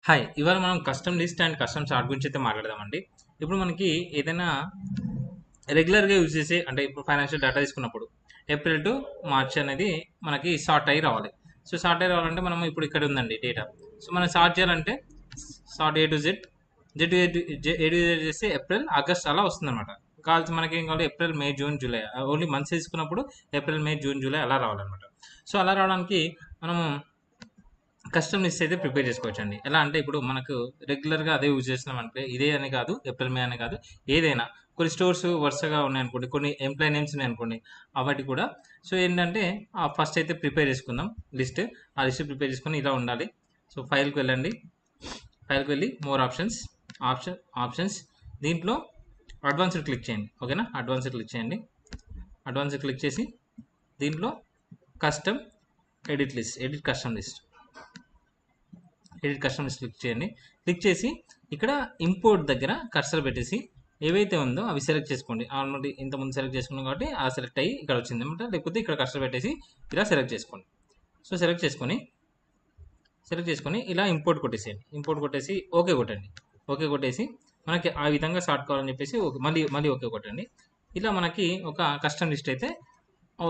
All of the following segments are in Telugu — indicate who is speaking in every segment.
Speaker 1: హాయ్! ఇవాళ మనం custom list and custom chart గురించి అయితే మాట్లాడదామండి. ఇప్పుడు మనకి ఏదైనా రెగ్యులర్‌గా యూజ్ చేసే అంటే ఇప్పుడు ఫైనాన్షియల్ డేటా తీసుకున్నప్పుడు ఏప్రిల్ టు మార్చ్ అనేది మనకి సార్ట్ అయ్యి రావాలి. సో, సార్ట్ అయ్యి రావాలంటే మనం ఇప్పుడు ఇక్కడ ఉందండి డేటా. సో, మనం సార్ట్ చేయాలంటే sort A to Z, Z to A to Z చేస్తే ఏప్రిల్, ఆగస్ట్ అలా వస్తుందన్నమాట. కావాల్సి మనకేం కావాలి ఏప్రిల్, మే, జూన్, జూలై ఓన్లీ మంత్స్ తీసుకున్నప్పుడు ఏప్రిల్, మే, జూన్, జూలై అలా రావాలన్నమాట. సో, అలా రావడానికి మనము కస్టమ్ లిస్ట్ అయితే ప్రిపేర్ చేసుకోవచ్చండి. ఎలా అంటే ఇప్పుడు మనకు రెగ్యులర్‌గా అదే యూజ్ చేస్తున్నామంటే ఇదే అని కాదు, ఏప్రిల్, మే అని కాదు, ఏదైనా కొన్ని స్టోర్స్ వరుసగా ఉన్నాయనుకోండి, కొన్ని ఎంప్లాయీ నేమ్స్ ఉన్నాయనుకోండి, అవటి కూడా సో ఏంటంటే ఫస్ట్ అయితే ప్రిపేర్ చేసుకుందాం లిస్ట్. ఆ లిస్ట్ ప్రిపేర్ చేసుకొని ఇలా ఉండాలి. సో ఫైల్‌కి వెళ్ళండి. ఫైల్‌కి వెళ్ళి మోర్ ఆప్షన్స్, ఆప్షన్స్ దీంట్లో అడ్వాన్స్డ్ క్లిక్ చేయండి. ఓకేనా? అడ్వాన్స్డ్ క్లిక్ చేయండి. అడ్వాన్స్డ్ క్లిక్ చేసి దీంట్లో custom edit custom list click చేయండి. క్లిక్ చేసి ఇక్కడ ఇంపోర్ట్ దగ్గర కర్సర్ పెట్టేసి ఏవైతే ఉందో అవి సెలెక్ట్ చేసుకోండి. ఆల్రెడీ ఇంతకుముందు సెలెక్ట్ చేసుకున్నాం కాబట్టి ఆ సెలెక్ట్ అయ్యి ఇక్కడ వచ్చింది అనమాట. లేకపోతే ఇక్కడ కర్సర్ పెట్టేసి ఇలా సెలెక్ట్ చేసుకోండి. సో సెలెక్ట్ చేసుకొని ఇలా ఇంపోర్ట్ కొట్టేసేయండి. ఇంపోర్ట్ కొట్టేసి ఓకే కొట్టండి. ఓకే కొట్టేసి మనకి ఆ విధంగా సార్ట్ కావాలని చెప్పేసి ఓకే మళ్ళీ ఓకే కొట్టండి. ఇలా మనకి ఒక కస్టమ్ లిస్ట్ అయితే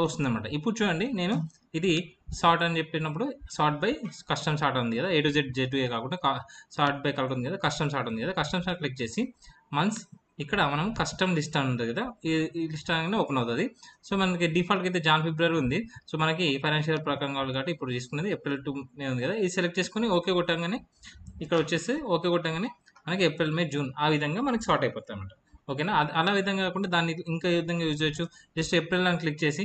Speaker 1: వస్తుందన్నమాట. ఇప్పుడు చూడండి నేను ఇది సార్ట్ అని చెప్పినప్పుడు సార్ట్ బై కస్టమ్ సార్ట్ ఉంది కదా, A to Z Z to ఏ కాకుండా సార్ట్ బై కలర్ ఉంది కదా, కస్టమ్ సార్ట్ ఉంది కదా, కస్టమ్ సార్ట్ క్లిక్ చేసి మంత్స్ ఇక్కడ మనం కస్టమ్ లిస్ట్ అని ఉంటుంది కదా, ఈ లిస్ట్ అనేది ఓపెన్ అవుతుంది. సో మనకి డిఫాల్ట్గా అయితే జాన్ ఫిబ్రవరి ఉంది. సో మనకి ఫైనాన్షియల్ ప్రకారం కావాలి కాబట్టి ఇప్పుడు తీసుకునేది ఏప్రిల్ టు మే ఉంది కదా, ఇది సెలెక్ట్ చేసుకొని ఓకే కొట్టంగానే ఇక్కడ వచ్చేసి ఓకే కొట్టంగానే మనకి ఏప్రిల్, మే, జూన్ ఆ విధంగా మనకి సార్ట్ అయిపోతుంది అనమాట. ఓకేనా? అలా విధంగా కాకుండా దాన్ని ఇంకా ఏ విధంగా యూజ్ చేయొచ్చు. జస్ట్ ఏప్రిల్ అని క్లిక్ చేసి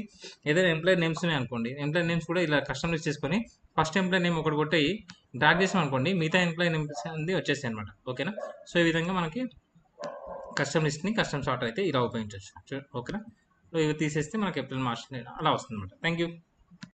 Speaker 1: ఏదైనా ఎంప్లాయీ నేమ్స్ ఉన్నాయి అనుకోండి, ఎంప్లాయీ నేమ్స్ కూడా ఇలా కస్టమ్ లిస్ట్ చేసుకొని ఫస్ట్ ఎంప్లాయీ నేమ్ ఒకటి కొట్టి డ్రాగ్ చేసాం అనుకోండి, మిగతా ఎంప్లాయీ నేమ్స్ అనేది వచ్చేస్తాయి అనమాట. ఓకేనా? సో ఈ విధంగా మనకి కస్టమ్ లిస్ట్ని కస్టమ్ సార్ట్ అయితే ఇలా ఉపయోగించవచ్చు. ఓకేనా? సో ఇవి తీసేస్తే మనకి ఏప్రిల్, మార్చ్ అలా వస్తుంది అనమాట. Thank you.